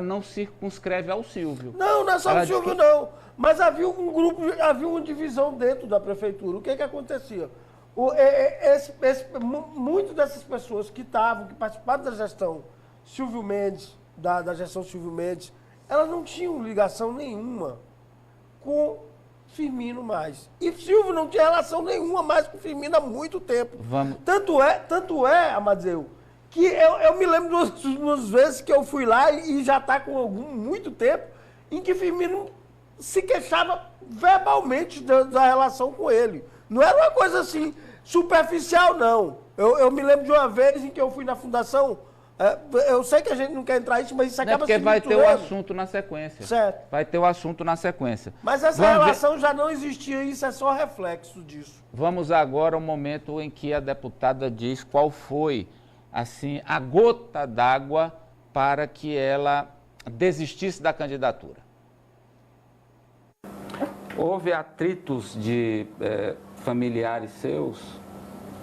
não circunscreve ao Silvio. Não, não é só o Silvio, não. Mas havia um grupo, havia uma divisão dentro da prefeitura. O que acontecia? Muitas dessas pessoas que participavam da gestão Silvio Mendes, da gestão Silvio Mendes, elas não tinham ligação nenhuma com Firmino mais. E Silvio não tinha relação nenhuma mais com Firmino há muito tempo. Tanto é, Amadeu, que eu me lembro de duas vezes que eu fui lá e já está com muito tempo, em que Firmino se queixava verbalmente da relação com ele. Não era uma coisa assim, superficial, não. Eu me lembro de uma vez em que eu fui na fundação, eu sei que a gente não quer entrar nisso, mas isso acaba sendo... Porque vai ter o assunto na sequência. Certo. Vai ter o assunto na sequência. Mas essa relação já não existia, isso é só reflexo disso. Vamos agora ao momento em que a deputada diz qual foi, assim, a gota d'água para que ela desistisse da candidatura. Houve atritos de familiares seus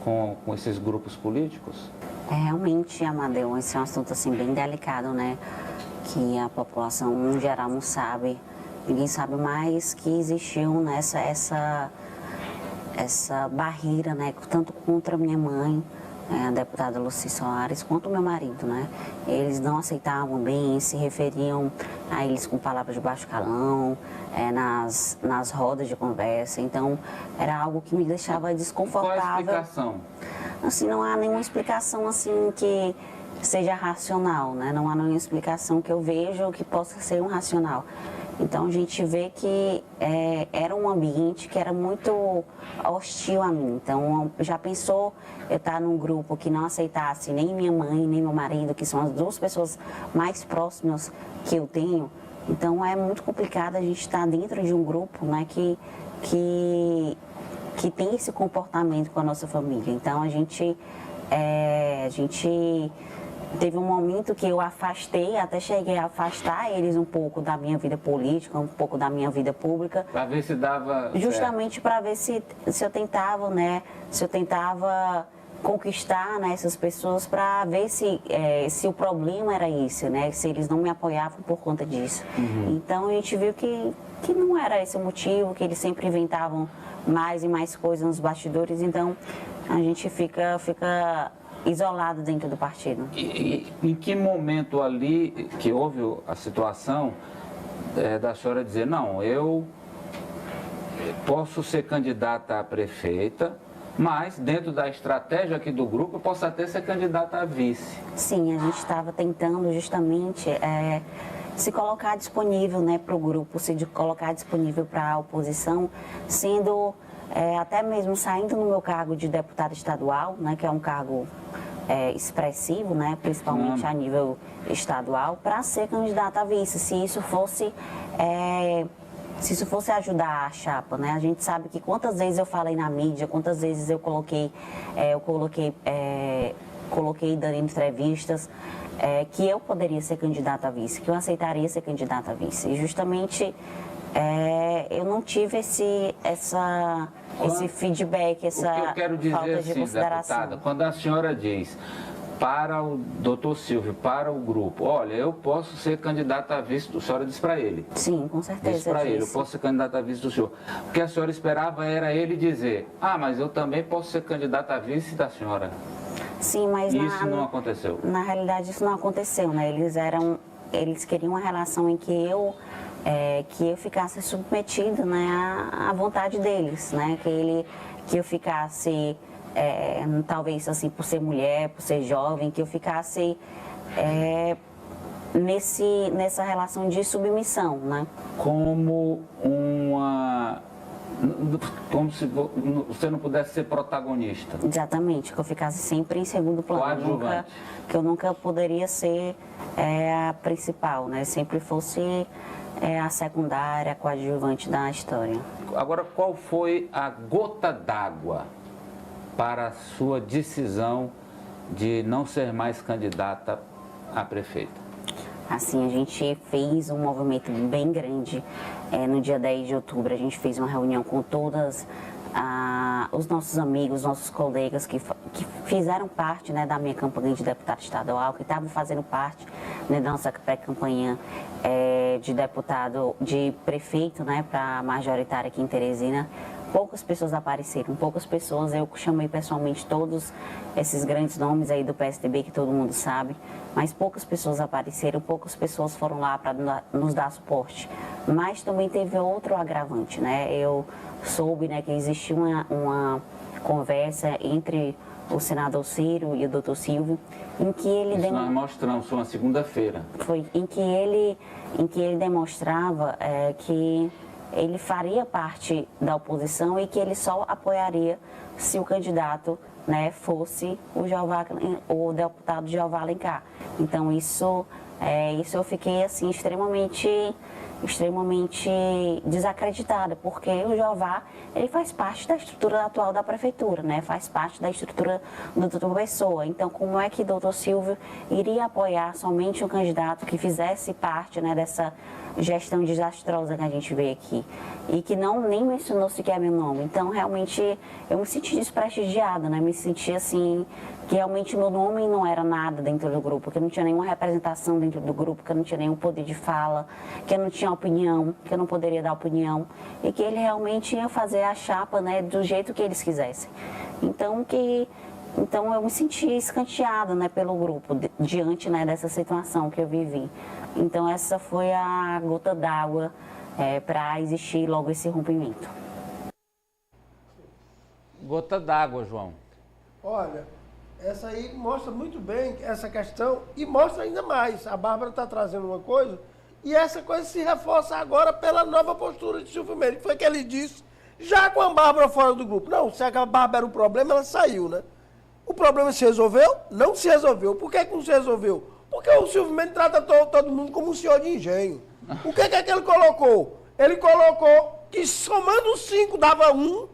com esses grupos políticos? Realmente, Amadeu, esse é um assunto assim, bem delicado, né? Que a população, em geral, não sabe. Ninguém sabe mais que existiu nessa essa barreira, né? Tanto contra minha mãe, a deputada Lucy Soares, quanto o meu marido, né? Eles não aceitavam bem, se referiam a eles com palavras de baixo calão, nas rodas de conversa. Então, era algo que me deixava desconfortável. Qual a explicação? Assim, não há nenhuma explicação assim que seja racional, né? Não há nenhuma explicação que eu veja que possa ser um racional. Então, a gente vê que era um ambiente que era muito hostil a mim. Então, já pensou eu estar num grupo que não aceitasse nem minha mãe, nem meu marido, que são as duas pessoas mais próximas que eu tenho. Então, é muito complicado a gente estar dentro de um grupo, né, que tem esse comportamento com a nossa família. Então, a gente teve um momento que eu afastei, até cheguei a afastar eles um pouco da minha vida política, um pouco da minha vida pública. Para ver se dava... Justamente para ver se eu tentava, né? Se eu tentava conquistar, né, essas pessoas para ver se o problema era isso, né? Se eles não me apoiavam por conta disso. Uhum. Então a gente viu que não era esse o motivo, que eles sempre inventavam mais e mais coisas nos bastidores. Então a gente fica isolado dentro do partido. E em que momento ali que houve a situação da senhora dizer, não, eu posso ser candidata a prefeita, mas dentro da estratégia aqui do grupo eu posso até ser candidata a vice? Sim, a gente estava tentando justamente se colocar disponível, né, para o grupo, se colocar disponível para a oposição, sendo até mesmo saindo no meu cargo de deputada estadual, né, que é um cargo expressivo, né, principalmente a nível estadual, para ser candidata a vice, se isso fosse ajudar a chapa, né? A gente sabe que quantas vezes eu falei na mídia, quantas vezes eu coloquei dando entrevistas, que eu poderia ser candidata a vice, que eu aceitaria ser candidata a vice. E justamente eu não tive esse feedback, essa falta de consideração. O que eu quero dizer, assim, deputada, quando a senhora diz para o doutor Silvio, para o grupo, olha, eu posso ser candidata a vice, a senhora disse para ele. Sim, com certeza. Disse para ele, eu posso ser candidata a vice do senhor. O que a senhora esperava era ele dizer, mas eu também posso ser candidata a vice da senhora. Sim, mas isso não aconteceu. Na realidade, isso não aconteceu, né? Eles queriam uma relação em que eu ficasse submetida, né, à vontade deles, né? Que eu ficasse, talvez assim, por ser mulher, por ser jovem, que eu ficasse nessa relação de submissão, né? Como se você não pudesse ser protagonista. Exatamente, que eu ficasse sempre em segundo plano. Que eu nunca poderia ser a principal, né? Sempre fosse a secundária, a coadjuvante da história. Agora, qual foi a gota d'água para a sua decisão de não ser mais candidata a prefeita? Assim, a gente fez um movimento bem grande. No dia 10 de outubro, a gente fez uma reunião com todos os nossos amigos, nossos colegas que fizeram parte, né, da minha campanha de deputada estadual, que estavam fazendo parte na nossa pré-campanha de deputado, de prefeito, né, para majoritária aqui em Teresina. Poucas pessoas apareceram, poucas pessoas, eu chamei pessoalmente todos esses grandes nomes aí do PSDB que todo mundo sabe, mas poucas pessoas apareceram, poucas pessoas foram lá para nos dar suporte. Mas também teve outro agravante, né? Eu soube, né, que existia uma conversa entre o senador Ciro e o doutor Silvio, em que ele... Isso nós mostramos, foi uma segunda-feira. Foi, em que ele demonstrava que ele faria parte da oposição e que ele só apoiaria se o candidato, né, fosse o deputado Jeová Alencar. Então isso eu fiquei assim extremamente desacreditada, porque o Jeová, ele faz parte da estrutura atual da prefeitura, né? Faz parte da estrutura do doutor Pessoa. Então, como é que o doutor Silvio iria apoiar somente um candidato que fizesse parte, né, dessa gestão desastrosa que a gente vê aqui e que nem mencionou sequer meu nome? Então, realmente, eu me senti desprestigiada, né? Me senti assim, que realmente meu nome não era nada dentro do grupo, que eu não tinha nenhuma representação dentro do grupo, que eu não tinha nenhum poder de fala, que eu não tinha opinião, que eu não poderia dar opinião, e que ele realmente ia fazer a chapa, né, do jeito que eles quisessem. Então eu me senti escanteada, né, pelo grupo, diante, né, dessa situação que eu vivi. Então essa foi a gota d'água para existir logo esse rompimento. Gota d'água, João. Olha, essa aí mostra muito bem essa questão e mostra ainda mais. A Bárbara está trazendo uma coisa e essa coisa se reforça agora pela nova postura de Silvio Mendes. Foi que ele disse, já com a Bárbara fora do grupo. Não, se a Bárbara era o problema, ela saiu, né? O problema se resolveu? Não se resolveu. Por que não se resolveu? Porque o Silvio Mendes trata todo mundo como um senhor de engenho. O que é que ele colocou? Ele colocou que somando 5 dava 1.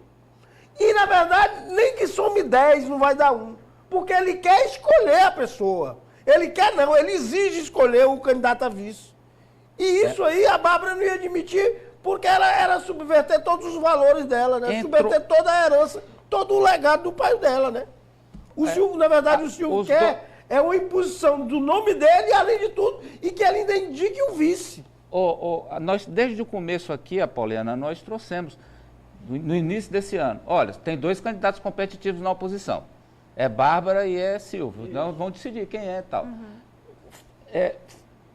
E, na verdade, nem que some 10 não vai dar 1. Porque ele quer escolher a pessoa. Ele quer não, ele exige escolher o candidato a vice. E isso aí a Bárbara não ia admitir, porque ela era subverter todos os valores dela, né? Subverter toda a herança, todo o legado do pai dela, né? O Silvio, na verdade, o Silvio quer uma imposição do nome dele, além de tudo, e que ele ainda indique o vice. Nós, desde o começo aqui, Apoliana, nós trouxemos, no início desse ano, olha, tem 2 candidatos competitivos na oposição. É Bárbara e é Silvio. Então vão decidir quem é e tal.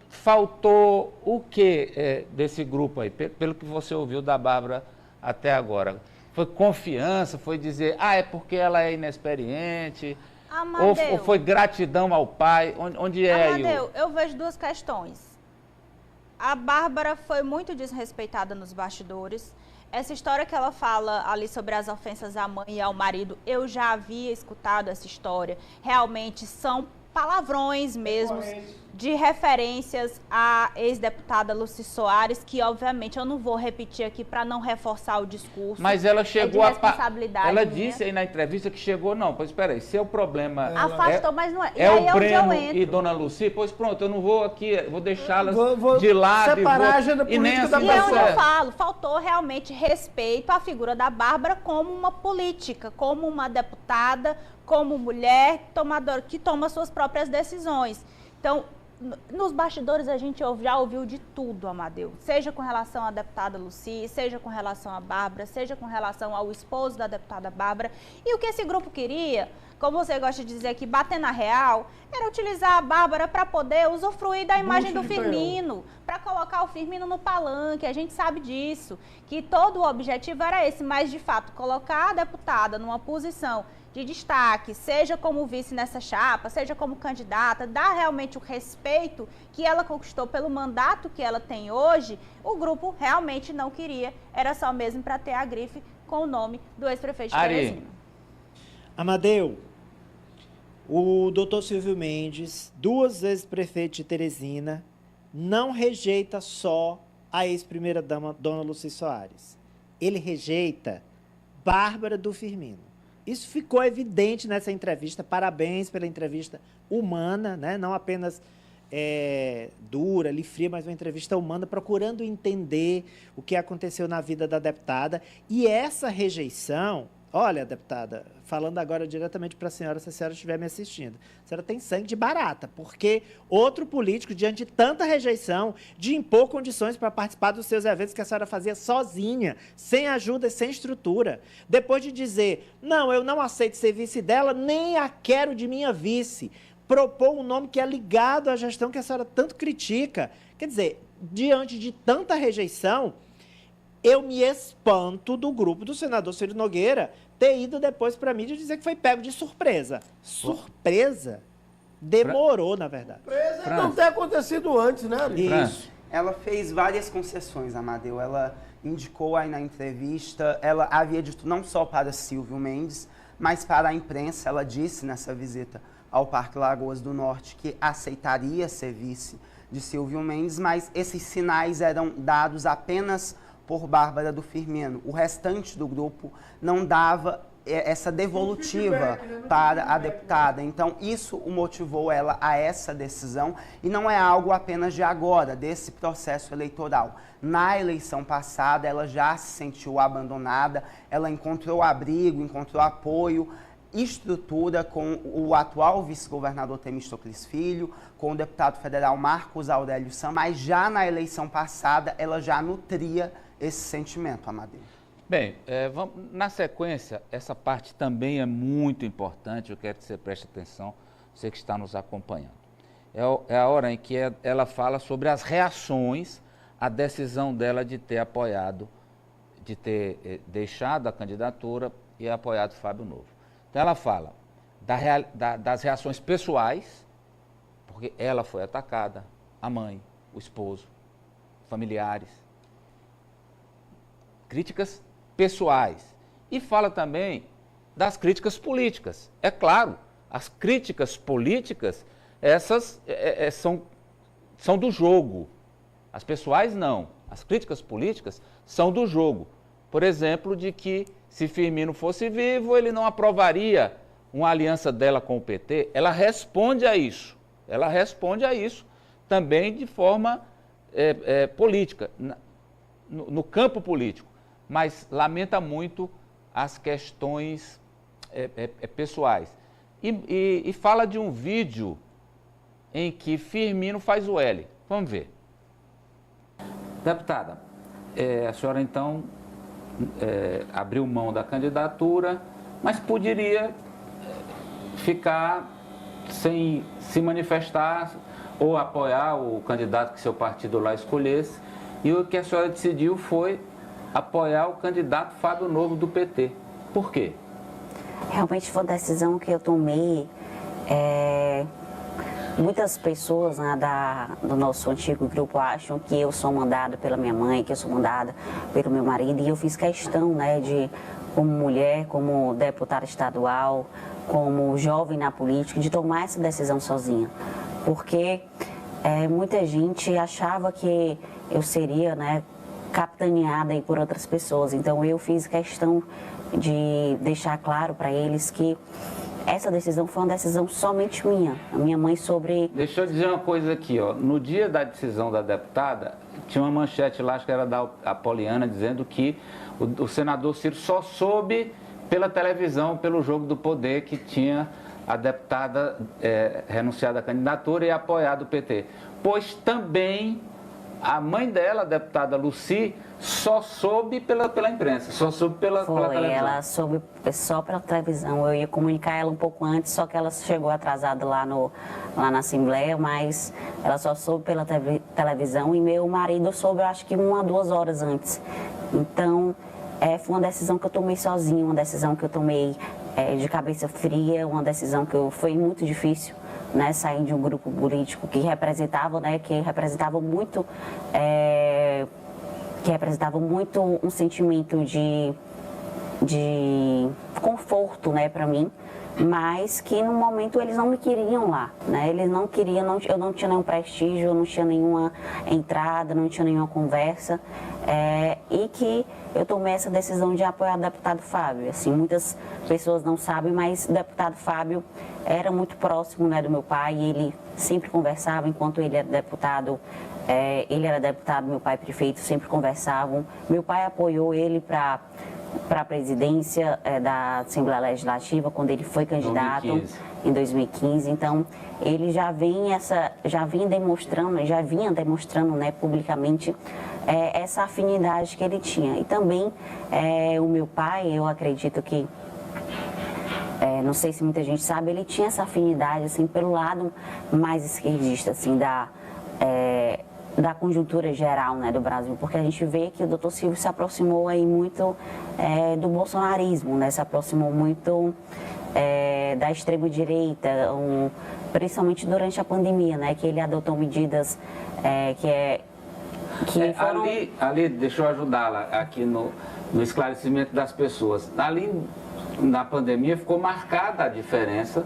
Faltou o que desse grupo aí, pelo que você ouviu da Bárbara até agora? Foi confiança, foi dizer, é porque ela é inexperiente, ou foi gratidão ao pai? Onde é aí? Amadeu, eu vejo 2 questões. A Bárbara foi muito desrespeitada nos bastidores. Essa história que ela fala ali sobre as ofensas à mãe e ao marido, eu já havia escutado essa história. Realmente são palavrões mesmo, de referências à ex-deputada Lucy Soares, que obviamente eu não vou repetir aqui para não reforçar o discurso. Mas ela chegou a... Ela minha. disse aí na entrevista que chegou, não, pois espera aí, se é o problema... Afastou, mas não é. É o Breno e Dona Lucy, pois pronto, eu não vou aqui, vou deixá-las de lado. Separar a agenda política da pessoa. E onde eu falo, faltou realmente respeito à figura da Bárbara como uma política, como uma deputada, como mulher que toma suas próprias decisões. Então, nos bastidores a gente já ouviu de tudo, Amadeu. Seja com relação à deputada Lucy, seja com relação à Bárbara, seja com relação ao esposo da deputada Bárbara. E o que esse grupo queria, como você gosta de dizer aqui, bater na real, era utilizar a Bárbara para poder usufruir da imagem do Firmino, para colocar o Firmino no palanque. A gente sabe disso, que todo o objetivo era esse, mas de fato colocar a deputada numa posição de destaque, seja como vice nessa chapa, seja como candidata, dar realmente o respeito que ela conquistou pelo mandato que ela tem hoje, o grupo realmente não queria, era só mesmo para ter a grife com o nome do ex-prefeito de Teresina. Amadeu, o doutor Silvio Mendes, 2 vezes prefeito de Teresina, não rejeita só a ex-primeira-dama, Dona Lucy Soares. Ele rejeita Bárbara do Firmino. Isso ficou evidente nessa entrevista. Parabéns pela entrevista humana, né? Não apenas dura, ali fria, mas uma entrevista humana, procurando entender o que aconteceu na vida da deputada. E essa rejeição, olha, deputada, falando agora diretamente para a senhora, se a senhora estiver me assistindo, a senhora tem sangue de barata, porque outro político, diante de tanta rejeição, de impor condições para participar dos seus eventos que a senhora fazia sozinha, sem ajuda e sem estrutura, depois de dizer, não, eu não aceito ser vice dela, nem a quero de minha vice, propor um nome que é ligado à gestão que a senhora tanto critica. Quer dizer, diante de tanta rejeição, eu me espanto do grupo do senador Ciro Nogueira ter ido depois para a mídia dizer que foi pego de surpresa. Surpresa? Demorou, na verdade. Surpresa não ter acontecido antes, né, Ari? Isso. Ela fez várias concessões, Amadeu. Ela indicou aí na entrevista, ela havia dito não só para Silvio Mendes, mas para a imprensa. Ela disse nessa visita ao Parque Lagoas do Norte que aceitaria ser vice de Silvio Mendes, mas esses sinais eram dados apenas por Bárbara do Firmino. O restante do grupo não dava essa devolutiva para a deputada. Então, isso o motivou ela a essa decisão e não é algo apenas de agora, desse processo eleitoral. Na eleição passada, ela já se sentiu abandonada, ela encontrou abrigo, encontrou apoio, estrutura com o atual vice-governador Temístocles Filho, com o deputado federal Marcos Aurélio San, mas já na eleição passada ela já nutria esse sentimento, Amadeu. Bem, na sequência, essa parte também é muito importante, eu quero que você preste atenção, você que está nos acompanhando. É a hora em que ela fala sobre as reações à decisão dela de ter apoiado, de ter deixado a candidatura e apoiado Fábio Novo. Então ela fala das reações pessoais, porque ela foi atacada, a mãe, o esposo, familiares, críticas pessoais. E fala também das críticas políticas. É claro, as críticas políticas, essas são do jogo. As pessoais não. As críticas políticas são do jogo. Por exemplo, de que se Firmino fosse vivo, ele não aprovaria uma aliança dela com o PT. Ela responde a isso. Ela responde a isso também de forma política, no campo político. Mas lamenta muito as questões pessoais. E fala de um vídeo em que Firmino faz o L. Vamos ver. Deputada, a senhora então abriu mão da candidatura, mas poderia ficar sem se manifestar ou apoiar o candidato que seu partido lá escolhesse. E o que a senhora decidiu foi apoiar o candidato Fábio Novo do PT. Por quê? Realmente foi uma decisão que eu tomei. Muitas pessoas, né, do nosso antigo grupo acham que eu sou mandada pela minha mãe, que eu sou mandada pelo meu marido, e eu fiz questão, né, de, como mulher, como deputada estadual, como jovem na política, de tomar essa decisão sozinha. Porque muita gente achava que eu seria, né, capitaneada aí por outras pessoas. Então eu fiz questão de deixar claro para eles que essa decisão foi uma decisão somente minha. A minha mãe sobre... Deixa eu dizer uma coisa aqui, ó. No dia da decisão da deputada, tinha uma manchete lá, acho que era da Apoliana, dizendo que o senador Ciro só soube pela televisão, pelo jogo do poder, que tinha a deputada renunciado à candidatura e apoiado o PT. Pois também a mãe dela, a deputada Lucy, só soube pela imprensa, só soube pela televisão. Ela soube só pela televisão. Eu ia comunicar ela um pouco antes, só que ela chegou atrasada lá na Assembleia, mas ela só soube pela televisão e meu marido soube, eu acho que 1 a 2 horas antes. Então, foi uma decisão que eu tomei sozinha, uma decisão que eu tomei de cabeça fria, uma decisão que foi muito difícil, né, sair de um grupo político que representava, né, muito um sentimento de conforto, né, para mim, mas que no momento eles não me queriam lá, né? Eles não queriam, eu não tinha nenhum prestígio, eu não tinha nenhuma entrada, não tinha nenhuma conversa, e que eu tomei essa decisão de apoiar o deputado Fábio. Assim, muitas pessoas não sabem, mas o deputado Fábio era muito próximo, né, do meu pai, e ele sempre conversava enquanto ele era deputado. Meu pai prefeito, sempre conversavam. Meu pai apoiou ele para para a presidência da Assembleia Legislativa, quando ele foi candidato 2015. em 2015. Então, ele já vinha demonstrando, né, publicamente essa afinidade que ele tinha. E também o meu pai, eu acredito que, não sei se muita gente sabe, ele tinha essa afinidade assim pelo lado mais esquerdista assim da conjuntura geral, né, do Brasil, porque a gente vê que o Dr. Silvio se aproximou aí muito do bolsonarismo, né, se aproximou muito da extrema-direita, principalmente durante a pandemia, né, que ele adotou medidas que foram... Ali, deixa eu ajudá-la aqui no esclarecimento das pessoas. Ali, na pandemia, ficou marcada a diferença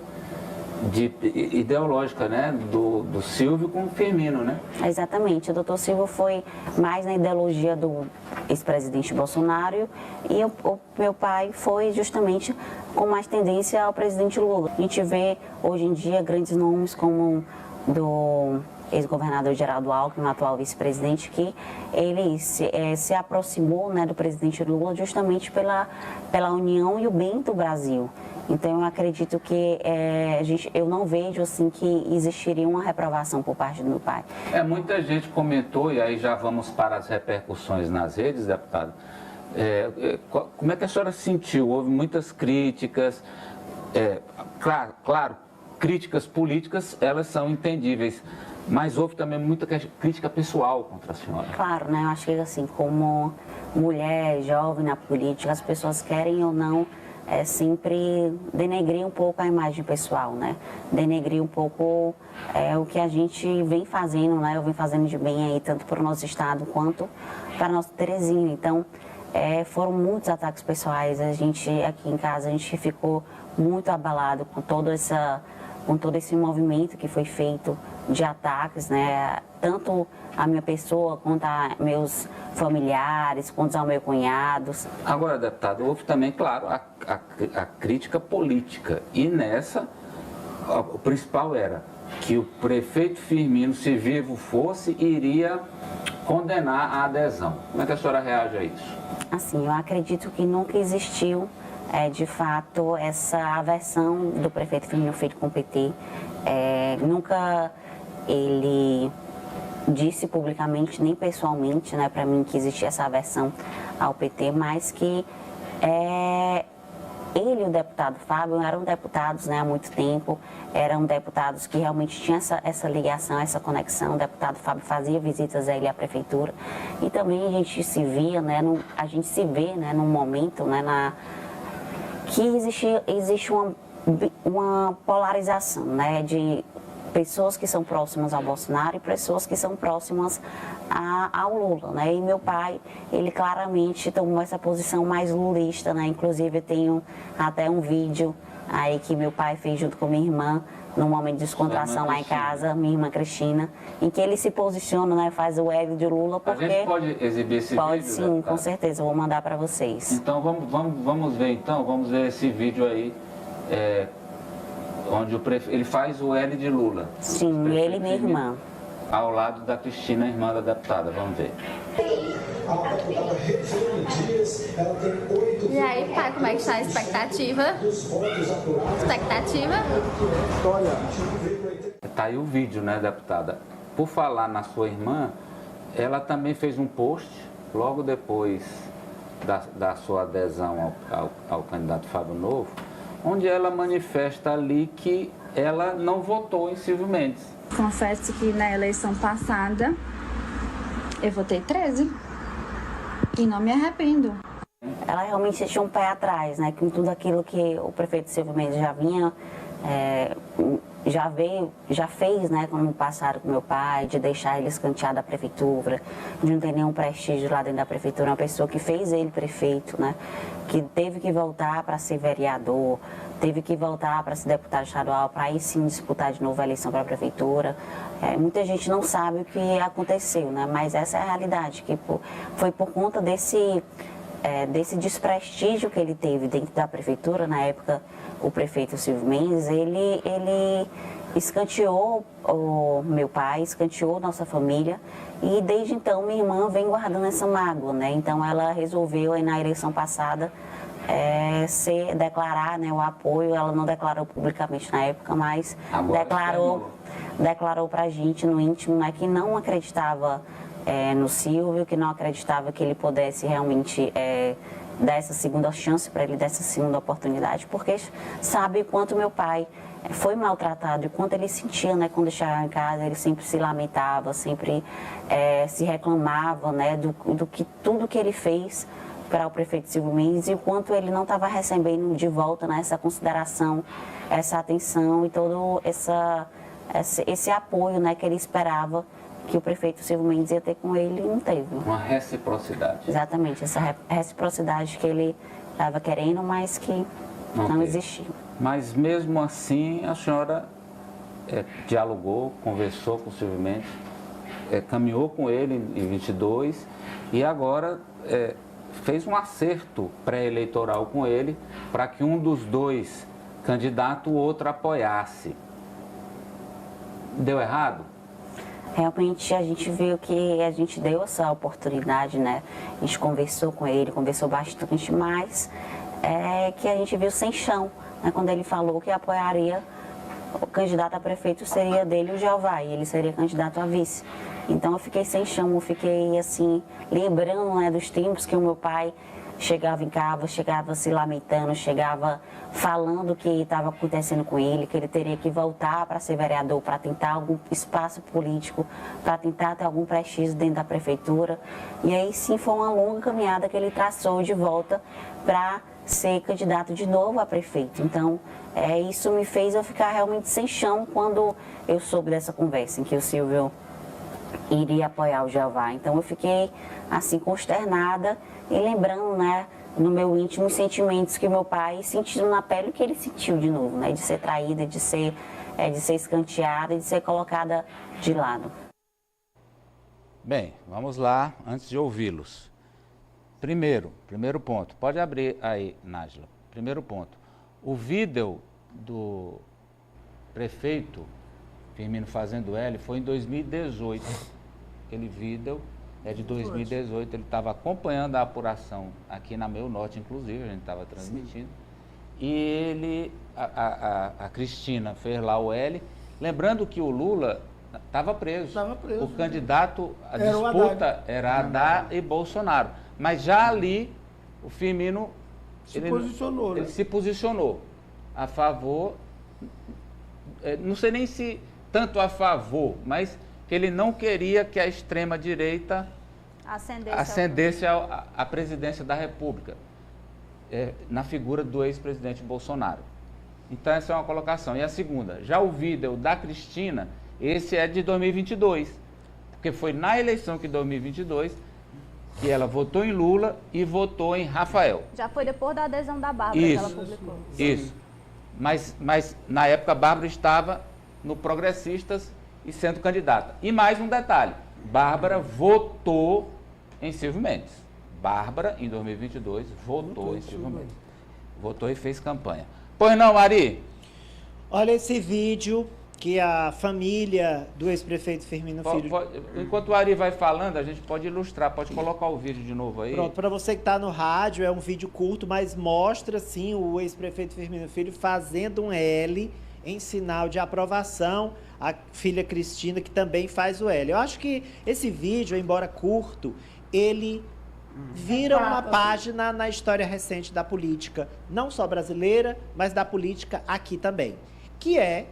ideológica, né, do Silvio com o Firmino, né? Exatamente, o doutor Silvio foi mais na ideologia do ex-presidente Bolsonaro e o meu pai foi justamente com mais tendência ao presidente Lula. A gente vê hoje em dia grandes nomes como do ex-governador Geraldo Alckmin, atual vice-presidente, que ele se aproximou, né, do presidente Lula justamente pela união e o bem do Brasil. Então, eu acredito que eu não vejo assim que existiria uma reprovação por parte do meu pai. Muita gente comentou, e aí já vamos para as repercussões nas redes, deputado. Como é que a senhora sentiu? Houve muitas críticas, claro, críticas políticas, elas são entendíveis, mas houve também muita crítica pessoal contra a senhora. Claro, né? Eu acho que assim, como mulher, jovem na política, as pessoas querem ou não sempre denegrir um pouco a imagem pessoal, né? Denegrir um pouco o que a gente vem fazendo, né? Eu venho fazendo de bem aí, tanto para o nosso estado quanto para a nossa Terezinha. Então, foram muitos ataques pessoais. A gente, aqui em casa, a gente ficou muito abalado com todo esse movimento que foi feito de ataques, né? Tanto a minha pessoa, quanto a meus familiares, quanto ao meu cunhado. Agora, deputado, houve também, claro, a crítica política. E nessa, o principal era que o prefeito Firmino, se vivo fosse, iria condenar a adesão. Como é que a senhora reage a isso? Assim, eu acredito que nunca existiu, de fato, essa aversão do prefeito Firmino Filho com o PT. Nunca ele disse publicamente, nem pessoalmente, né, para mim, que existia essa aversão ao PT, mas que ele e o deputado Fábio eram deputados, né, há muito tempo, eram deputados que realmente tinham essa ligação, essa conexão. O deputado Fábio fazia visitas a ele à prefeitura e também a gente se via, né, a gente se vê, né, num momento, né, que existe uma polarização, né, de pessoas que são próximas ao Bolsonaro e pessoas que são próximas ao Lula, né? E meu pai, ele claramente tomou essa posição mais lulista, né? Inclusive eu tenho até um vídeo aí que meu pai fez junto com minha irmã, num momento de descontração lá em casa, minha irmã Cristina, em que ele se posiciona, né? Faz o L de Lula, porque... A gente pode exibir esse vídeo? Pode sim, deputado? Com certeza, eu vou mandar para vocês. Então vamos ver esse vídeo aí, onde ele faz o L de Lula. Sim, ele e minha irmã. Ao lado da Cristina, irmã da deputada. Vamos ver. E aí, pai, como é que está a expectativa? Tá aí o vídeo, né, deputada? Por falar na sua irmã, ela também fez um post, logo depois da sua adesão ao candidato Fábio Novo, onde ela manifesta ali que ela não votou em Silvio Mendes. Confesso que na eleição passada eu votei 13 e não me arrependo. Ela realmente tinha um pé atrás, né, com tudo aquilo que o prefeito Silvio Mendes já vinha, já fez, né, no passado com meu pai, de deixar ele escanteado da prefeitura, de não ter nenhum prestígio lá dentro da prefeitura, uma pessoa que fez ele prefeito, né, que teve que voltar para ser vereador, teve que voltar para ser deputado estadual, para aí sim disputar de novo a eleição para a prefeitura. Muita gente não sabe o que aconteceu, né, mas essa é a realidade, que foi por conta desse desprestígio que ele teve dentro da prefeitura. Na época, o prefeito Silvio Mendes, ele escanteou o meu pai, escanteou nossa família E desde então minha irmã vem guardando essa mágoa, né? Então ela resolveu aí na eleição passada declarar, né, o apoio. Ela não declarou publicamente na época, mas Agora declarou pra gente no íntimo, né, que não acreditava no Silvio, que não acreditava que ele pudesse realmente dar essa segunda chance para ele, dar essa segunda oportunidade, porque sabe quanto meu pai foi maltratado e quanto ele sentia, né, quando chegava em casa. Ele sempre se lamentava, sempre se reclamava, né, tudo que ele fez para o prefeito Silvio Mendes e o quanto ele não estava recebendo de volta, né, essa consideração, essa atenção e todo esse apoio, né, que ele esperava que o prefeito Silvio Mendes ia ter com ele, e não teve. Uma reciprocidade. Exatamente, essa reciprocidade que ele estava querendo, mas que não existia. Mas mesmo assim, a senhora dialogou, conversou com o Silvio Mendes, caminhou com ele em 22 e agora fez um acerto pré-eleitoral com ele para que um dos dois candidatos, o outro apoiasse. Deu errado? Realmente a gente viu que a gente deu essa oportunidade, né? A gente conversou com ele, conversou bastante, mas que a gente viu sem chão, né? Quando ele falou que apoiaria o candidato a prefeito seria dele o Jeová, e ele seria candidato a vice. Então eu fiquei sem chão, eu fiquei assim, lembrando, né, dos tempos que o meu pai chegava em casa, chegava se lamentando, chegava falando o que estava acontecendo com ele, que ele teria que voltar para ser vereador, para tentar algum espaço político, para tentar ter algum prestígio dentro da prefeitura. E aí sim foi uma longa caminhada que ele traçou de volta para ser candidato de novo a prefeito. Então, isso me fez eu ficar realmente sem chão quando eu soube dessa conversa, em que o Silvio iria apoiar o Jeová. Então eu fiquei assim consternada e lembrando, né, no meu íntimo os sentimentos que meu pai sentiu na pele, que ele sentiu de novo, né, de ser traída, de ser escanteada e de ser colocada de lado. Bem, vamos lá, antes de ouvi-los. Primeiro ponto, pode abrir aí, Nájila. Primeiro ponto, o vídeo do prefeito Firmino fazendo L foi em 2018. Aquele vídeo é de 2018, ele estava acompanhando a apuração aqui na Meu Norte, inclusive, a gente estava transmitindo. Sim. E ele, a Cristina fez lá o L, lembrando que o Lula estava preso. Estava preso. O candidato, a disputa era Haddad e Bolsonaro. Mas já ali, o Firmino ele se posicionou a favor, não sei nem se tanto a favor, mas que ele não queria que a extrema-direita ascendesse à presidência da República, na figura do ex-presidente Bolsonaro. Então essa é uma colocação. E a segunda, já o vídeo da Cristina, esse é de 2022, porque foi na eleição de 2022 que ela votou em Lula e votou em Rafael. Já foi depois da adesão da Bárbara que ela publicou. Isso. Mas na época a Bárbara estava no Progressistas e sendo candidata. E mais um detalhe, Bárbara votou em Silvio Mendes. Bárbara, em 2022, votou em Silvio Mendes. Votou e fez campanha. Pois não, Mari? Olha esse vídeo que a família do ex-prefeito Firmino Filho... Enquanto o Ari vai falando, a gente pode ilustrar, pode colocar o vídeo de novo aí. Pronto, para você que está no rádio, é um vídeo curto, mas mostra, sim, o ex-prefeito Firmino Filho fazendo um L em sinal de aprovação, a filha Cristina, que também faz o L. Eu acho que esse vídeo, embora curto, ele vira uma página na história recente da política, não só brasileira, mas da política aqui também, que é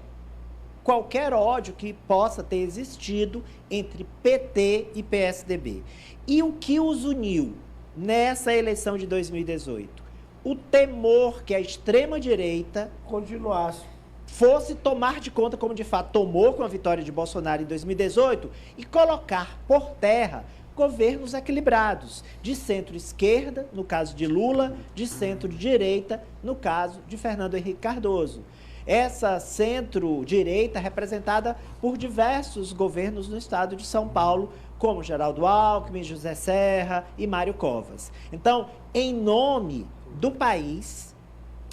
qualquer ódio que possa ter existido entre PT e PSDB. E o que os uniu nessa eleição de 2018? O temor que a extrema-direita continuasse, fosse tomar de conta, como de fato tomou com a vitória de Bolsonaro em 2018, e colocar por terra governos equilibrados, de centro-esquerda, no caso de Lula, de centro-direita, no caso de Fernando Henrique Cardoso. Essa centro-direita representada por diversos governos no estado de São Paulo, como Geraldo Alckmin, José Serra e Mário Covas. Então, em nome do país,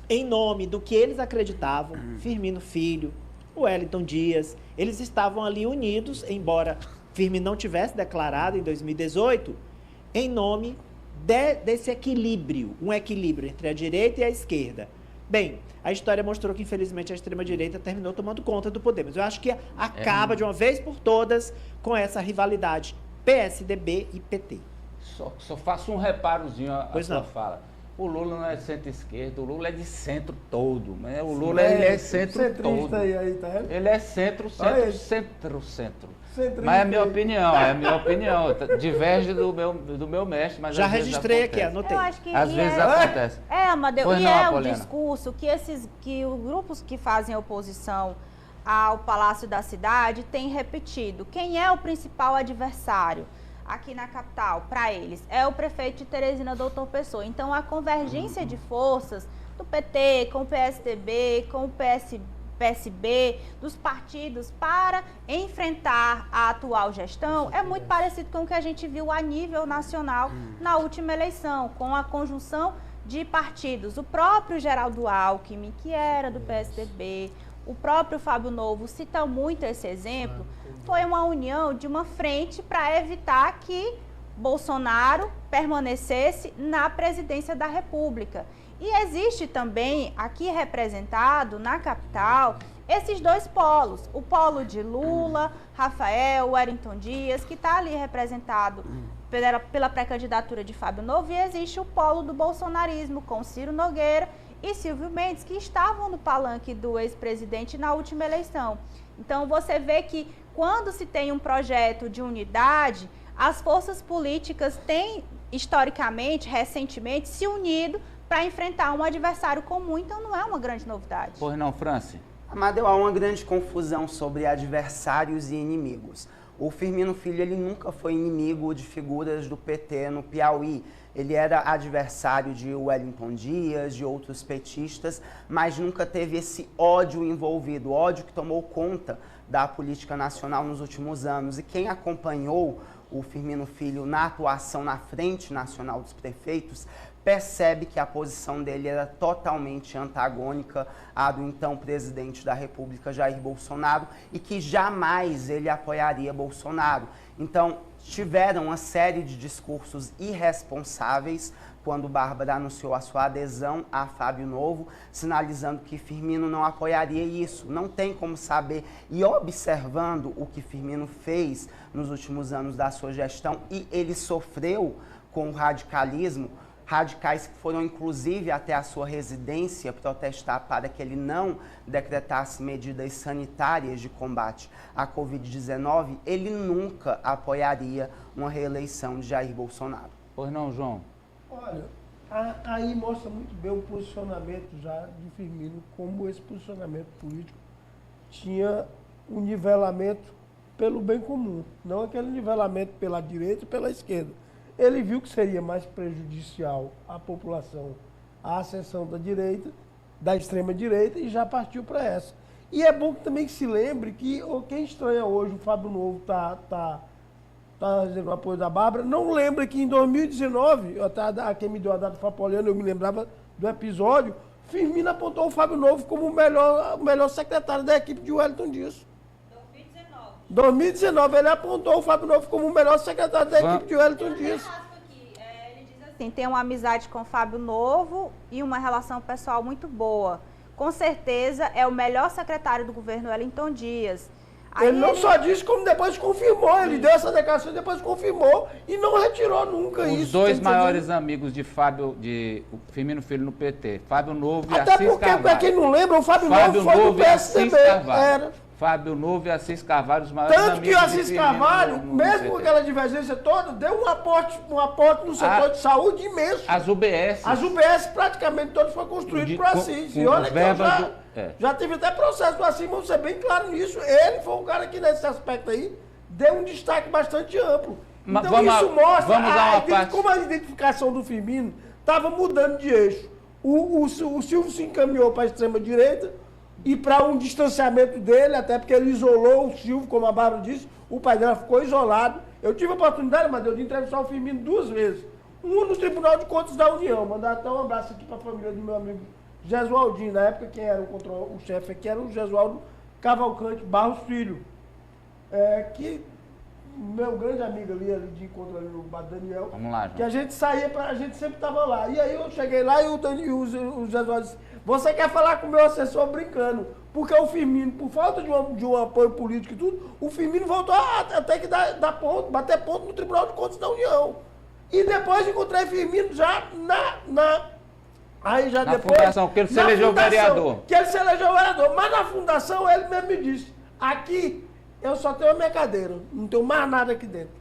em nome do que eles acreditavam, Firmino Filho, o Wellington Dias, eles estavam ali unidos, embora Firmino não tivesse declarado em 2018 em nome desse equilíbrio, um equilíbrio entre a direita e a esquerda. Bem, a história mostrou que, infelizmente, a extrema-direita terminou tomando conta do poder. Mas eu acho que acaba, de uma vez por todas, com essa rivalidade PSDB e PT. Só faço um reparozinho à Pois sua não. fala. O Lula não é centro-esquerda, o Lula é de centro todo. Né? O Lula ele é centro todo. Aí, tá vendo? Ele é centro. Centrista Mas é a minha aí. opinião. Diverge do meu mestre, mas Já às vezes registrei aqui, acontece. anotei. Eu acho que Às vezes acontece. Amadeu, Pois e não, é o Apoliana. discurso que os grupos que fazem oposição ao Palácio da Cidade têm repetido. Quem é o principal adversário aqui na capital, para eles? É o prefeito de Teresina, Doutor Pessoa. Então, a convergência de forças do PT com o PSDB, com o PSB, dos partidos para enfrentar a atual gestão é muito parecido com o que a gente viu a nível nacional na última eleição, com a conjunção de partidos. O próprio Geraldo Alckmin, que era do PSDB, o próprio Fábio Novo cita muito esse exemplo, foi uma união de uma frente para evitar que Bolsonaro permanecesse na presidência da República. E existe também, aqui representado na capital, esses dois polos. O polo de Lula, Rafael, Wellington Dias, que está ali representado pela pré-candidatura de Fábio Novo, e existe o polo do bolsonarismo, com Ciro Nogueira e Silvio Mendes, que estavam no palanque do ex-presidente na última eleição. Então, você vê que quando se tem um projeto de unidade, as forças políticas têm, historicamente, recentemente, se unido para enfrentar um adversário comum, então não é uma grande novidade. Pois não, Franci? Amadeu, há uma grande confusão sobre adversários e inimigos. O Firmino Filho, ele nunca foi inimigo de figuras do PT no Piauí. Ele era adversário de Wellington Dias, de outros petistas, mas nunca teve esse ódio envolvido, ódio que tomou conta da política nacional nos últimos anos. E quem acompanhou o Firmino Filho na atuação na Frente Nacional dos Prefeitos percebe que a posição dele era totalmente antagônica à do então presidente da República, Jair Bolsonaro, e que jamais ele apoiaria Bolsonaro. Então, tiveram uma série de discursos irresponsáveis quando Bárbara anunciou a sua adesão a Fábio Novo, sinalizando que Firmino não apoiaria isso. Não tem como saber. E observando o que Firmino fez nos últimos anos da sua gestão, e ele sofreu com o radicalismo, radicais que foram inclusive até a sua residência protestar para que ele não decretasse medidas sanitárias de combate à Covid-19, ele nunca apoiaria uma reeleição de Jair Bolsonaro. Pois não, João? Olha, aí mostra muito bem o posicionamento já de Firmino, como esse posicionamento político tinha um nivelamento pelo bem comum, não aquele nivelamento pela direita e pela esquerda. Ele viu que seria mais prejudicial à população a ascensão da direita, da extrema-direita, e já partiu para essa. E é bom também que se lembre que quem estranha hoje o Fábio Novo tá dizendo o apoio da Bárbara, não lembra que em 2019, quem me deu a data foi a Apoliana, eu me lembrava do episódio, Firmino apontou o Fábio Novo como o melhor secretário da equipe de Wellington Dias. 2019, ele apontou o Fábio Novo como o melhor secretário da equipe de Wellington Dias. Ele diz assim, tem uma amizade com o Fábio Novo e uma relação pessoal muito boa. Com certeza é o melhor secretário do governo Wellington Dias. Aí Ele não só disse, como depois confirmou. Ele deu essa declaração e depois confirmou e não retirou nunca isso. Os dois tá maiores entendendo? amigos de Firmino Filho no PT, Fábio Novo e Até Assis porque, Carvalho. para quem não lembra, o Fábio Fábio Novo foi do Novo e Assis PSDB. Carvalho. Era. Fábio Novo e Assis Carvalho, os maiores Tanto amigos que o de Assis Firmino Carvalho, no mesmo PT. com aquela divergência toda, deu um aporte no setor de saúde imenso. As UBS. As UBS praticamente todas foram construídas por Assis. com E olha as que verbas já tive até processo do Assis, vamos ser bem claro nisso. Ele foi um cara que nesse aspecto aí deu um destaque bastante amplo. Mas Então isso mostra como a parte. identificação do Firmino estava mudando de eixo. O Silvio se encaminhou para a extrema-direita e para um distanciamento dele, até porque ele isolou o Silvio, como a Bárbara disse, o pai dela ficou isolado. Eu tive a oportunidade, Amadeu, de entrevistar o Firmino 2 vezes. Um no Tribunal de Contas da União. Mandar até um abraço aqui para a família do meu amigo Gesualdinho. Na época, quem era o chefe aqui era o Gesualdo Cavalcante Barros Filho. Que meu grande amigo ali de encontro ali no Bar Daniel. Vamos lá, João. Que a gente saía, a gente sempre tava lá. E aí eu cheguei lá e o Jesus disse, você quer falar com o meu assessor brincando? Porque o Firmino, por falta de um apoio político e tudo, o Firmino voltou a ter que bater ponto no Tribunal de Contas da União. E depois encontrei Firmino já aí já Na depois, fundação, que ele se elegeu vereador. Que ele se elegeu vereador. Mas na fundação ele mesmo me disse, aqui eu só tenho a minha cadeira, não tenho mais nada aqui dentro.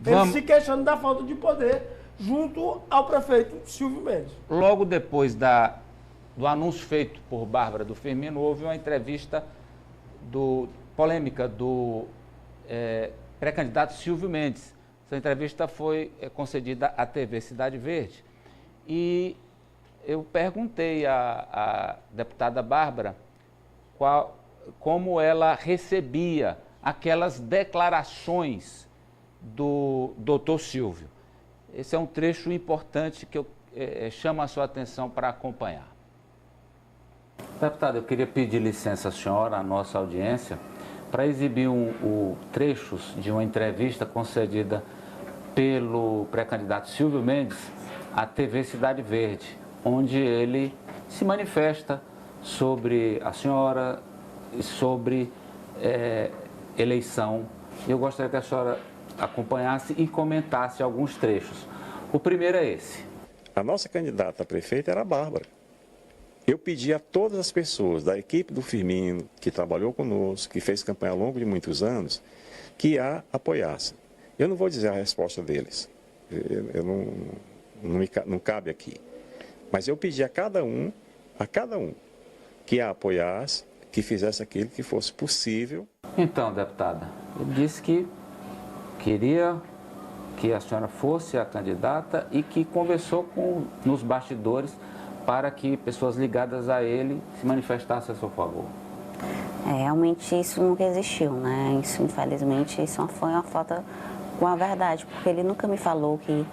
Ele se queixando da falta de poder junto ao prefeito Silvio Mendes. Logo depois do anúncio feito por Bárbara do Firmino, houve uma entrevista polêmica do pré-candidato Silvio Mendes. Essa entrevista foi concedida à TV Cidade Verde. E eu perguntei à deputada Bárbara como ela recebia aquelas declarações do doutor Silvio. Esse é um trecho importante que eu chamo a sua atenção para acompanhar. Deputada, eu queria pedir licença à senhora, à nossa audiência, para exibir trechos de uma entrevista concedida pelo pré-candidato Silvio Mendes à TV Cidade Verde, onde ele se manifesta sobre a senhora e sobre eleição. Eu gostaria que a senhora acompanhasse e comentasse alguns trechos. O primeiro é esse. A nossa candidata a prefeita era a Bárbara. Eu pedi a todas as pessoas da equipe do Firmino, que trabalhou conosco, que fez campanha ao longo de muitos anos, que a apoiassem. Eu não vou dizer a resposta deles, não cabe aqui. Mas eu pedi a cada um, que a apoiasse, que fizesse aquilo que fosse possível. Então, deputada, ele disse que queria que a senhora fosse a candidata e que conversou nos bastidores para que pessoas ligadas a ele se manifestassem a seu favor. Realmente isso nunca existiu, né? Isso, infelizmente, isso foi uma falta com a verdade, porque ele nunca me falou que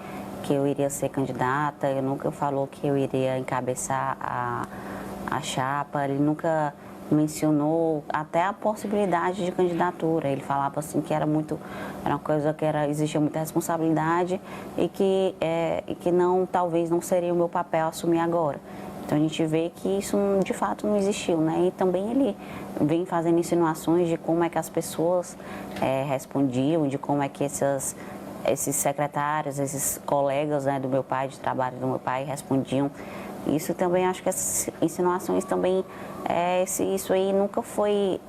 eu iria ser candidata, ele nunca falou que eu iria encabeçar a chapa, ele nunca mencionou até a possibilidade de candidatura. Ele falava assim que era uma coisa que exigia muita responsabilidade e que talvez não seria o meu papel assumir agora. Então a gente vê que isso de fato não existiu, né? E também ele vem fazendo insinuações de como é que as pessoas respondiam, de como é que esses secretários, esses colegas, né, do meu pai, de trabalho do meu pai, respondiam. Isso também, acho que essas insinuações também, isso aí nunca foi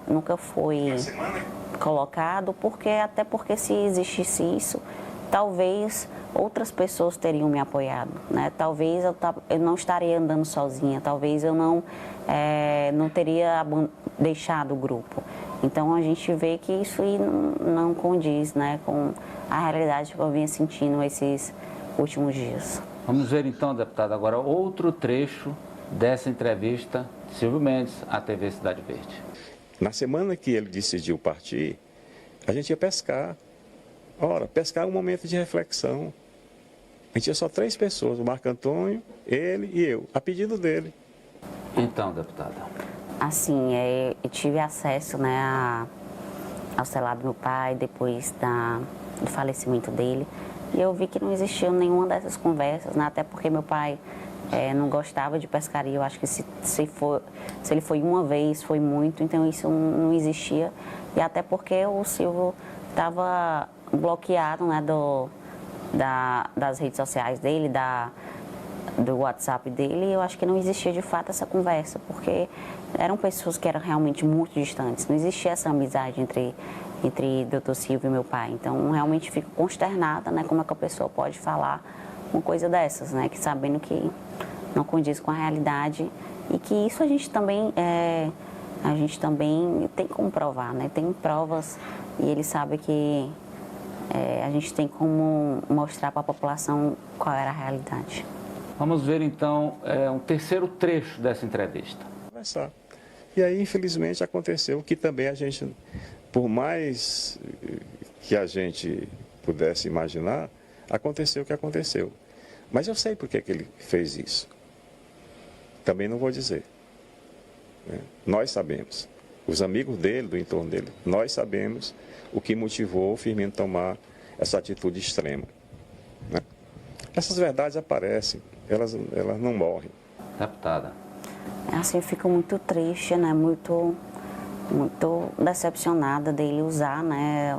colocado, até porque se existisse isso, talvez outras pessoas teriam me apoiado, né? Talvez eu não estaria andando sozinha, talvez eu não teria deixado o grupo. Então a gente vê que isso aí não condiz, né, com a realidade que eu vinha sentindo esses últimos dias. Vamos ver então, deputada, agora outro trecho dessa entrevista de Silvio Mendes à TV Cidade Verde. Na semana que ele decidiu partir, a gente ia pescar. Ora, pescar é um momento de reflexão. A gente tinha só 3 pessoas, o Marco Antônio, ele e eu, a pedido dele. Então, deputada. Assim, eu tive acesso, né, ao celular do meu pai, depois do falecimento dele. E eu vi que não existia nenhuma dessas conversas, né? Até porque meu pai não gostava de pescaria. Eu acho que se ele foi uma vez, foi muito, então isso não existia. E até porque o Silvio estava bloqueado, né, das redes sociais dele, do WhatsApp dele, e eu acho que não existia de fato essa conversa, porque eram pessoas que eram realmente muito distantes. Não existia essa amizade entre Dr. Silvio e meu pai. Então, realmente fico consternada, né? Como é que a pessoa pode falar uma coisa dessas, né? Que sabendo que não condiz com a realidade e que isso a gente também tem como provar, né? Tem provas e ele sabe que a gente tem como mostrar para a população qual era a realidade. Vamos ver então um terceiro trecho dessa entrevista. Conversar. E aí, infelizmente, aconteceu que também a gente, por mais que a gente pudesse imaginar, aconteceu o que aconteceu. Mas eu sei por que ele fez isso. Também não vou dizer. Nós sabemos os amigos dele, do entorno dele. Nós sabemos o que motivou o Firmino a tomar essa atitude extrema, né? Essas verdades aparecem, elas não morrem. Deputada. Assim, eu fico muito triste, né? Muito decepcionada dele usar, né,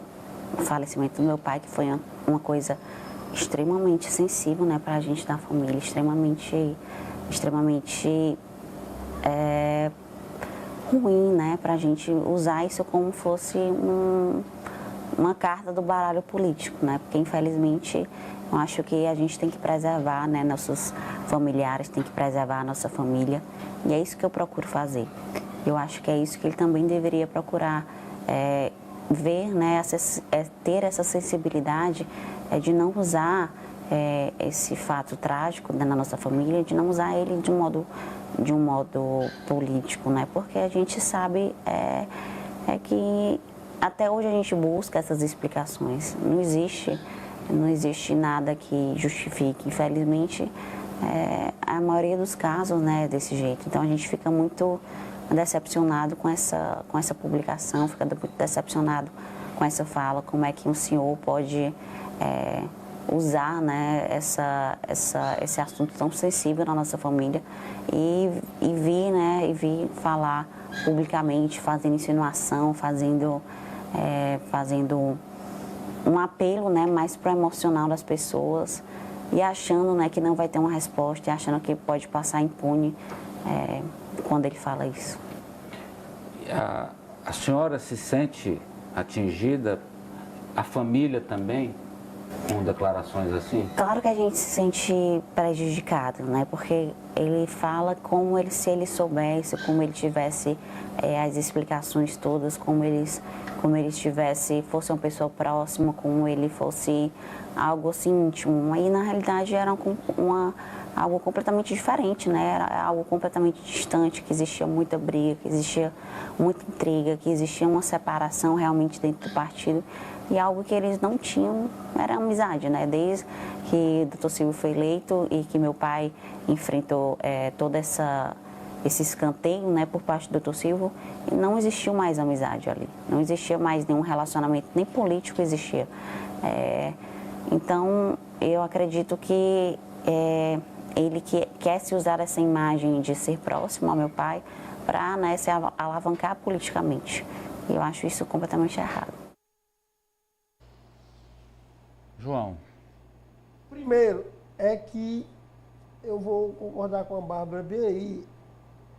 o falecimento do meu pai, que foi uma coisa extremamente sensível, né, para a gente da família, extremamente ruim, né, para a gente usar isso como fosse uma carta do baralho político, né, porque infelizmente eu acho que a gente tem que preservar, né, nossos familiares, tem que preservar a nossa família, e é isso que eu procuro fazer. Eu acho que é isso que ele também deveria procurar ver, né, ter essa sensibilidade de não usar esse fato trágico, né, na nossa família, de não usar ele de um modo político, né, porque a gente sabe que até hoje a gente busca essas explicações. Não existe nada que justifique. Infelizmente, a maioria dos casos, né, é desse jeito. Então a gente fica muito decepcionado com essa publicação, fica muito decepcionado com essa fala, como é que um senhor pode usar, né, esse assunto tão sensível na nossa família e vir falar publicamente, fazendo insinuação, fazendo um apelo, né, mais para o emocional das pessoas e achando, né, que não vai ter uma resposta e achando que pode passar impune quando ele fala isso. A senhora se sente atingida, a família também, com declarações assim? Claro que a gente se sente prejudicado, né? Porque ele fala como se ele soubesse, como ele tivesse as explicações todas, como ele fosse uma pessoa próxima, como ele fosse algo assim íntimo. E na realidade era algo completamente diferente, né? Era algo completamente distante, que existia muita briga, que existia muita intriga, que existia uma separação realmente dentro do partido. E algo que eles não tinham era amizade, né? Desde que o Dr. Silvio foi eleito e que meu pai enfrentou todo esse escanteio, né, por parte do Dr. Silvio, e não existiu mais amizade ali. Não existia mais nenhum relacionamento, nem político existia. Então, eu acredito que ele quer se usar essa imagem de ser próximo ao meu pai para, né, se alavancar politicamente. E eu acho isso completamente errado. João. Primeiro, é que eu vou concordar com a Bárbara bem aí,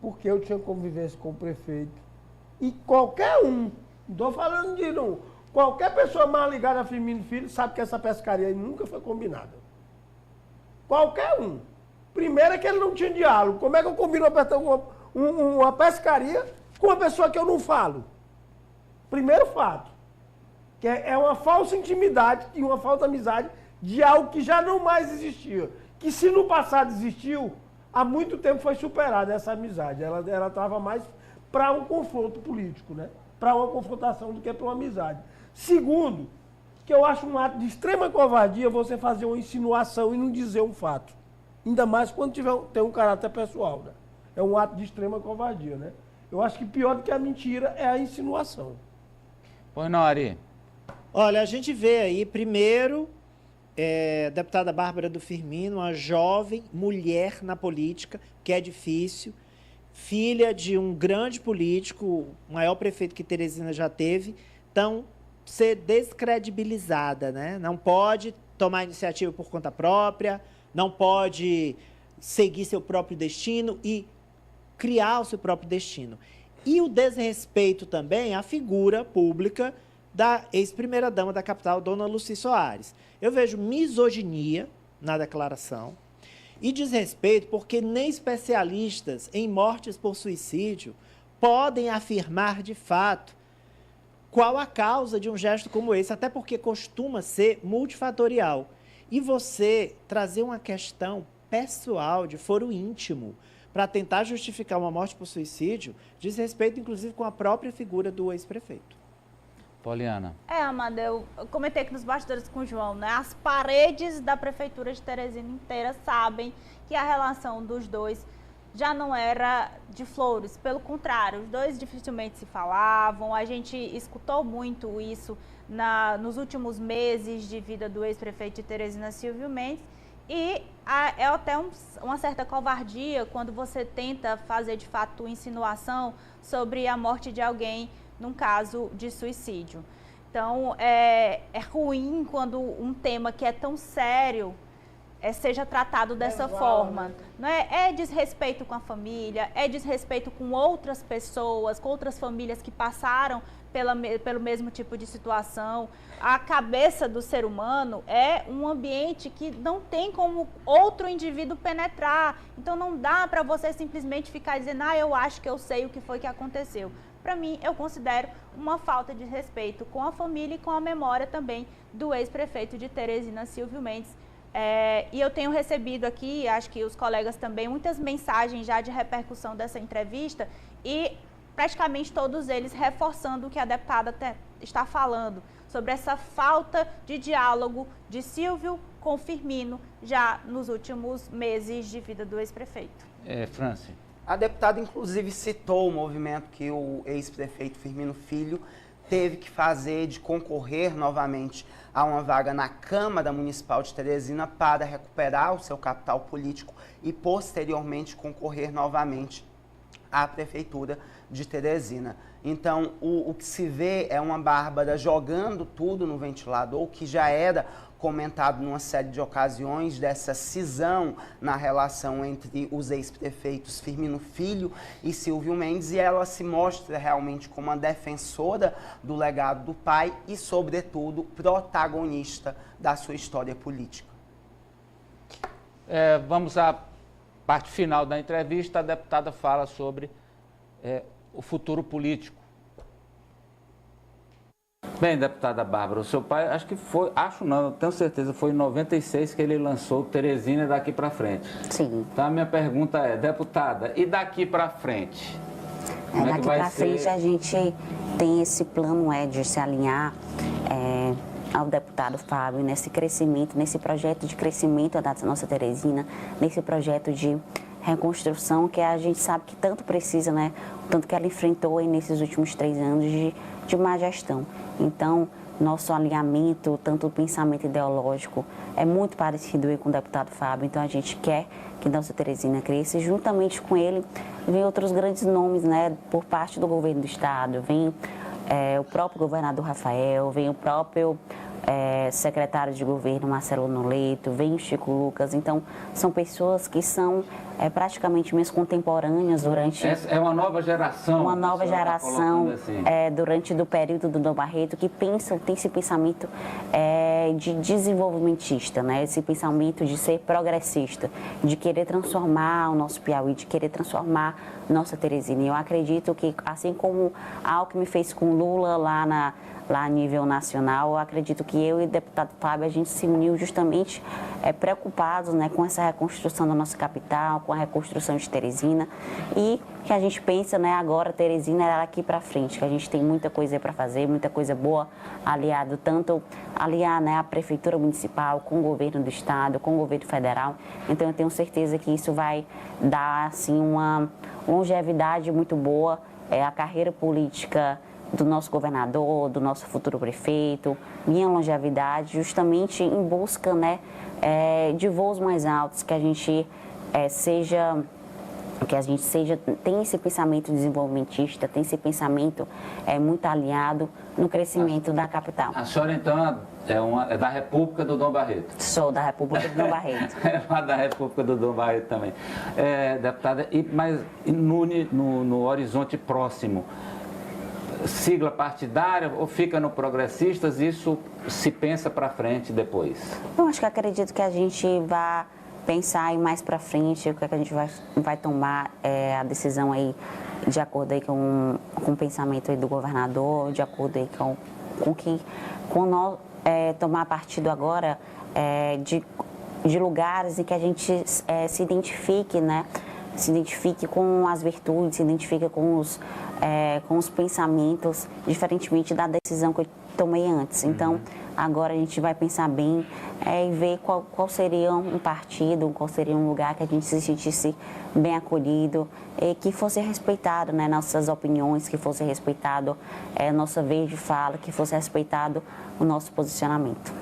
porque eu tinha convivência com o prefeito. E qualquer não estou falando de não, qualquer pessoa mal ligada a Firmino Filho sabe que essa pescaria aí nunca foi combinada. Qualquer um. Primeiro é que ele não tinha diálogo. Como é que eu combino uma pescaria com uma pessoa que eu não falo? Primeiro fato. Que é uma falsa intimidade e uma falsa amizade de algo que já não mais existia. Que se no passado existiu, há muito tempo foi superada essa amizade. Ela estava mais para um confronto político, né? Para uma confrontação do que para uma amizade. Segundo, que eu acho um ato de extrema covardia você fazer uma insinuação e não dizer um fato. Ainda mais quando tem um caráter pessoal, né? É um ato de extrema covardia, né? Eu acho que pior do que a mentira é a insinuação. Pois não, Ari? Olha, a gente vê aí, primeiro, a deputada Bárbara do Firmino, uma jovem mulher na política, que é difícil, filha de um grande político, o maior prefeito que Teresina já teve, então, ser descredibilizada, né? Não pode tomar iniciativa por conta própria, não pode seguir seu próprio destino e criar o seu próprio destino. E o desrespeito também à figura pública da ex-primeira-dama da capital, dona Lucy Soares. Eu vejo misoginia na declaração e desrespeito porque nem especialistas em mortes por suicídio podem afirmar de fato qual a causa de um gesto como esse, até porque costuma ser multifatorial. E você trazer uma questão pessoal, de foro íntimo, para tentar justificar uma morte por suicídio, diz respeito, inclusive, com a própria figura do ex-prefeito. Poliana. Amadeu, eu comentei aqui nos bastidores com o João, né? As paredes da Prefeitura de Teresina inteira sabem que a relação dos dois já não era de flores, pelo contrário, os dois dificilmente se falavam, a gente escutou muito isso nos últimos meses de vida do ex-prefeito de Teresina, Silvio Mendes, e é até uma certa covardia quando você tenta fazer de fato insinuação sobre a morte de alguém num caso de suicídio. Então, é ruim quando um tema que é tão sério seja tratado dessa forma. Não é desrespeito com a família, é desrespeito com outras pessoas, com outras famílias que passaram pelo mesmo tipo de situação. A cabeça do ser humano é um ambiente que não tem como outro indivíduo penetrar. Então não dá para você simplesmente ficar dizendo, eu acho que eu sei o que foi que aconteceu. Para mim, eu considero uma falta de respeito com a família e com a memória também do ex-prefeito de Teresina, Silvio Mendes. E eu tenho recebido aqui, acho que os colegas também, muitas mensagens já de repercussão dessa entrevista e praticamente todos eles reforçando o que a deputada está falando sobre essa falta de diálogo de Silvio com Firmino já nos últimos meses de vida do ex-prefeito. Franci. A deputada, inclusive, citou o movimento que o ex-prefeito Firmino Filho teve que fazer de concorrer novamente a uma vaga na Câmara Municipal de Teresina para recuperar o seu capital político e, posteriormente, concorrer novamente à Prefeitura de Teresina. Então, o que se vê é uma Bárbara jogando tudo no ventilador, que já era comentado numa série de ocasiões dessa cisão na relação entre os ex-prefeitos Firmino Filho e Silvio Mendes, e ela se mostra realmente como uma defensora do legado do pai e, sobretudo, protagonista da sua história política. Vamos à parte final da entrevista. A deputada fala sobre o futuro político. Bem, deputada Bárbara, o seu pai, acho que foi, eu tenho certeza, foi em 96 que ele lançou Teresina daqui para frente. Sim. Então a minha pergunta é, deputada, e daqui para frente? Daqui para frente a gente tem esse plano de se alinhar ao deputado Fábio nesse crescimento, nesse projeto de crescimento da nossa Teresina, nesse projeto de reconstrução que a gente sabe que tanto precisa, né? Tanto que ela enfrentou aí nesses últimos 3 anos de má gestão. Então, nosso alinhamento, tanto o pensamento ideológico, é muito parecido aí com o deputado Fábio. Então, a gente quer que nossa Teresina cresça. E, juntamente com ele, vem outros grandes nomes, né? Por parte do governo do estado. Vem o próprio governador Rafael, vem o próprio secretário de governo Marcelo Noleto, vem o Chico Lucas. Então, são pessoas que são praticamente minhas contemporâneas durante... É uma nova geração. Uma nova geração assim. Durante do período do Dom Barreto, que tem esse pensamento de desenvolvimentista, né? Esse pensamento de ser progressista, de querer transformar o nosso Piauí, de querer transformar nossa Teresina. E eu acredito que, assim como a Alckmin fez com Lula lá a nível nacional, eu acredito que eu e o deputado Fábio, a gente se uniu justamente preocupados, né, com essa reconstrução da nossa capital, com a reconstrução de Teresina, e que a gente pensa, né, agora Teresina é daqui para frente, que a gente tem muita coisa para fazer, muita coisa boa, aliar, né, a prefeitura municipal com o governo do estado, com o governo federal. Então eu tenho certeza que isso vai dar assim uma longevidade muito boa à carreira política do nosso governador, do nosso futuro prefeito, minha longevidade, justamente em busca, né, de voos mais altos, que a gente tem esse pensamento desenvolvimentista, tem esse pensamento muito alinhado no crescimento da capital. A senhora, então, é da República do Dom Barreto? Sou da República do Dom Barreto. É da República do Dom Barreto também. Deputada, mas no horizonte próximo, sigla partidária ou fica no Progressistas, isso se pensa para frente depois? Eu acho que acredito que a gente vai pensar aí mais para frente, o que a gente vai tomar a decisão aí de acordo aí com o pensamento aí do governador, de acordo aí com nós tomar partido agora de lugares em que a gente se identifique, né? Se identifique com as virtudes, se identifique com os pensamentos, diferentemente da decisão que eu tomei antes. Então, Agora a gente vai pensar bem e ver qual seria um partido, qual seria um lugar que a gente se sentisse bem acolhido e que fosse respeitado, né, nossas opiniões, que fosse respeitado nossa vez de fala, que fosse respeitado o nosso posicionamento.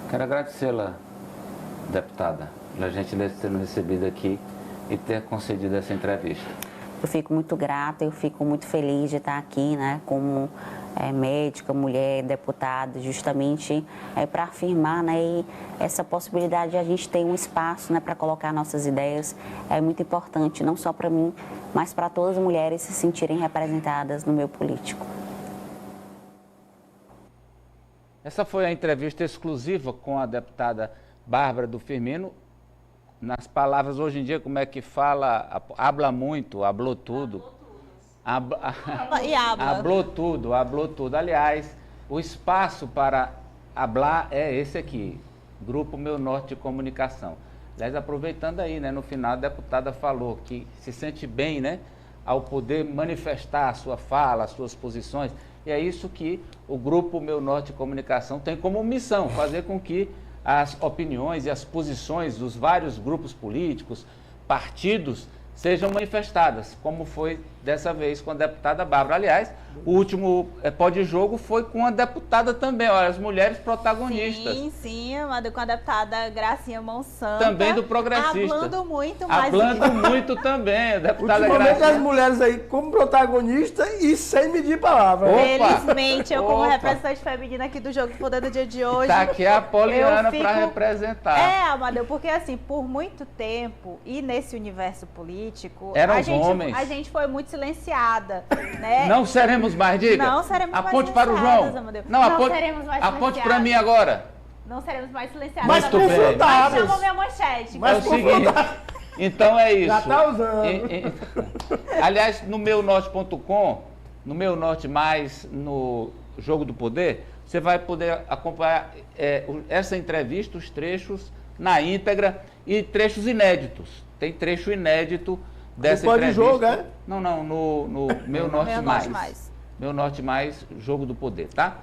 Quero agradecê-la, deputada, pela gentileza de ter nos recebido aqui e ter concedido essa entrevista. Eu fico muito grata, eu fico muito feliz de estar aqui, né, como médica, mulher, deputada, justamente para afirmar, né, essa possibilidade de a gente ter um espaço, né, para colocar nossas ideias. É muito importante, não só para mim, mas para todas as mulheres se sentirem representadas no meio político. Essa foi a entrevista exclusiva com a deputada Bárbara do Firmino. Nas palavras, hoje em dia, como é que fala? Habla muito, hablou tudo. Hablou tudo. Aliás, o espaço para hablar é esse aqui, Grupo Meu Norte de Comunicação. Aliás, aproveitando aí, né, no final a deputada falou que se sente bem, né, ao poder manifestar a sua fala, as suas posições. E é isso que o Grupo Meu Norte de Comunicação tem como missão, fazer com que as opiniões e as posições dos vários grupos políticos, partidos, sejam manifestadas, como foi dessa vez com a deputada Bárbara. Aliás, o último pós-jogo foi com a deputada também, olha, as mulheres protagonistas. Sim, com a deputada Gracinha Monsanto. Também do Progressista. Hablando muito, mas... Hablando muito também, a deputada Ultimamente Gracinha. as mulheres aí como protagonista e sem medir palavra. Opa! Felizmente, eu como representante feminina aqui do Jogo do Poder do dia de hoje... Tá aqui a Poliana fico... para representar. Amadeu, porque assim, por muito tempo, e nesse universo político... Eram os homens. A gente foi muito silenciada, né? Não seremos mais, diga. Não seremos mais aponte para o João. Amadeu. Não, seremos mais aponte para mim agora. Não seremos mais silenciadas. Mas confrontadas. Chamou minha manchete. É o seguinte, então é isso. Já tá usando. Aliás, no meunorte.com, no Meu Norte Mais, no Jogo do Poder, você vai poder acompanhar essa entrevista, os trechos na íntegra e trechos inéditos. Tem trecho inédito dessa entrevista. Jogo, é? Não, no Meu Norte Mais. Meu Norte Mais, Jogo do Poder, tá?